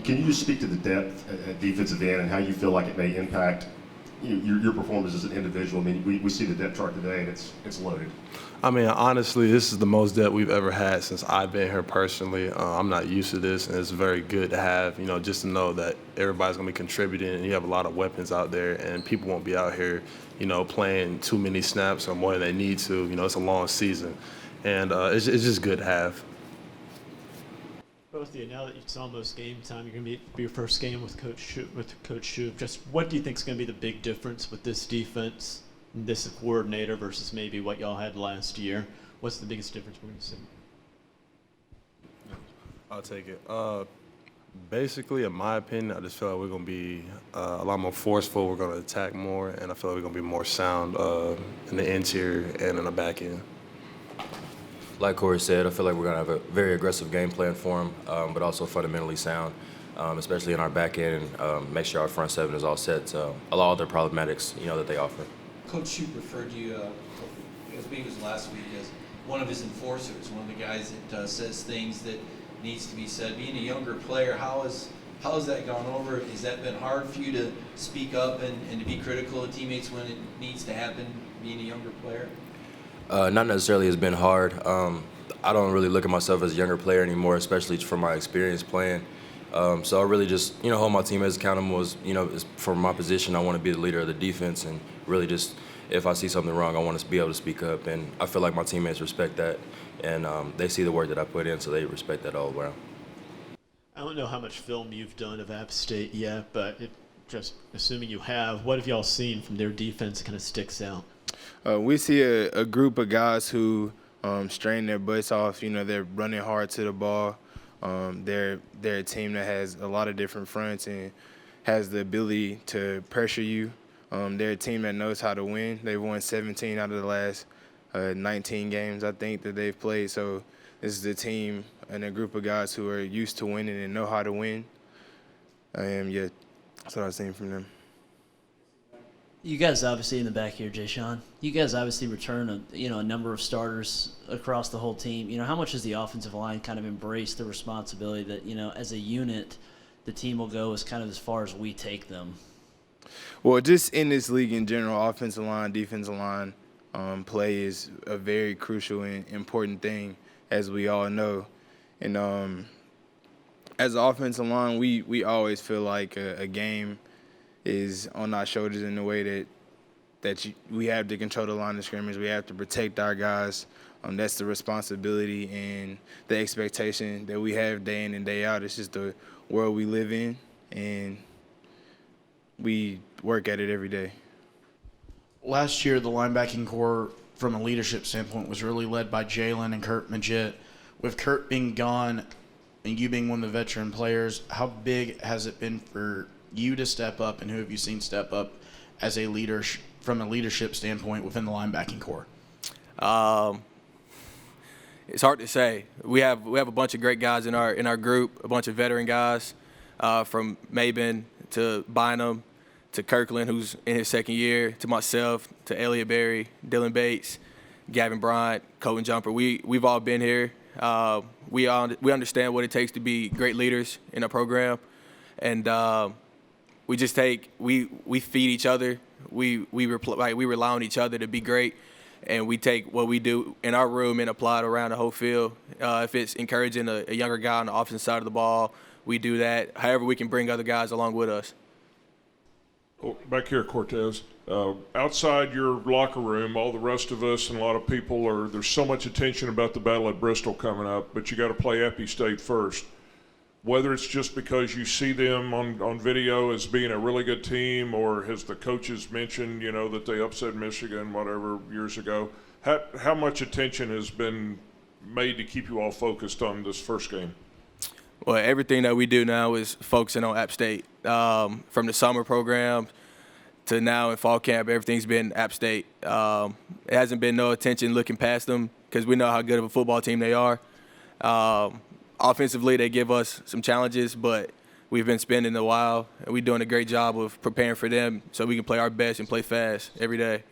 Can you just speak to the depth at defensive end and how you feel like it may impact your performance as an individual? I mean, we see the depth chart today, and it's loaded. I mean, honestly, this is the most depth we've ever had since I've been here personally. I'm not used to this, and it's very good to have, just to know that everybody's going to be contributing, and you have a lot of weapons out there, and people won't be out here, playing too many snaps or more than they need to. It's a long season, and it's just good to have. Both of you, now that it's almost game time, you're going to be your first game with Coach Shub. Just what do you think is going to be the big difference with this defense, this coordinator versus maybe what y'all had last year? What's the biggest difference we're going to see? I'll take it. Basically, in my opinion, I just feel like we're going to be a lot more forceful. We're going to attack more, and I feel like we're going to be more sound in the interior and in the back end. Like Corey said, I feel like we're going to have a very aggressive game plan for them, but also fundamentally sound, especially in our back end, and make sure our front seven is all set to allow all their problematics, that they offer. Coach Shub referred to you, as big as last week, as one of his enforcers, one of the guys that says things that needs to be said. Being a younger player, how has that gone over? Has that been hard for you to speak up and to be critical of teammates when it needs to happen, being a younger player? Not necessarily has been hard. I don't really look at myself as a younger player anymore, especially from my experience playing. So I really just, hold my teammates accountable. As from my position, I want to be the leader of the defense, and really just, if I see something wrong, I want to be able to speak up. And I feel like my teammates respect that, and they see the work that I put in, so they respect that all around. I don't know how much film you've done of App State yet, but just assuming you have, what have y'all seen from their defense that kind of sticks out? We see a group of guys who strain their butts off. They're running hard to the ball. They're a team that has a lot of different fronts and has the ability to pressure you. They're a team that knows how to win. They've won 17 out of the last 19 games, I think, that they've played. So this is a team and a group of guys who are used to winning and know how to win. Yeah, that's what I've seen from them. You guys obviously in the back here, Jay Sean. You guys obviously return a number of starters across the whole team. How much has the offensive line kind of embraced the responsibility that as a unit, the team will go as kind of as far as we take them? Well, just in this league in general, offensive line, defensive line play is a very crucial and important thing, as we all know. And as an offensive line, we always feel like a game is on our shoulders in the way that we have to control the line of scrimmage. We have to protect our guys. That's the responsibility and the expectation that we have day in and day out. It's just the world we live in, and we work at it every day. Last year, the linebacking core, from a leadership standpoint, was really led by Jalen and Kurt Majit. With Kurt being gone and you being one of the veteran players, how big has it been for you to step up, and who have you seen step up as a leader from a leadership standpoint within the linebacking core? It's hard to say. We have a bunch of great guys in our group, a bunch of veteran guys, from Maben to Bynum to Kirkland, who's in his second year, to myself, to Elliott Berry, Dylan Bates, Gavin Bryant, Colton Jumper. We've all been here. We understand what it takes to be great leaders in a program, and we just we feed each other. We rely on each other to be great, and we take what we do in our room and apply it around the whole field. If it's encouraging a younger guy on the offensive side of the ball, we do that. However, we can bring other guys along with us. Back here, Cortez. Outside your locker room, all the rest of us and a lot of people there's so much attention about the battle at Bristol coming up, but you got to play Appy State first. Whether it's just because you see them on video as being a really good team, or has the coaches mentioned, that they upset Michigan, whatever, years ago, how much attention has been made to keep you all focused on this first game? Well, everything that we do now is focusing on App State. From the summer program to now in fall camp, everything's been App State. It hasn't been no attention looking past them, because we know how good of a football team they are. Offensively, they give us some challenges, but we've been spending a while, and we're doing a great job of preparing for them so we can play our best and play fast every day,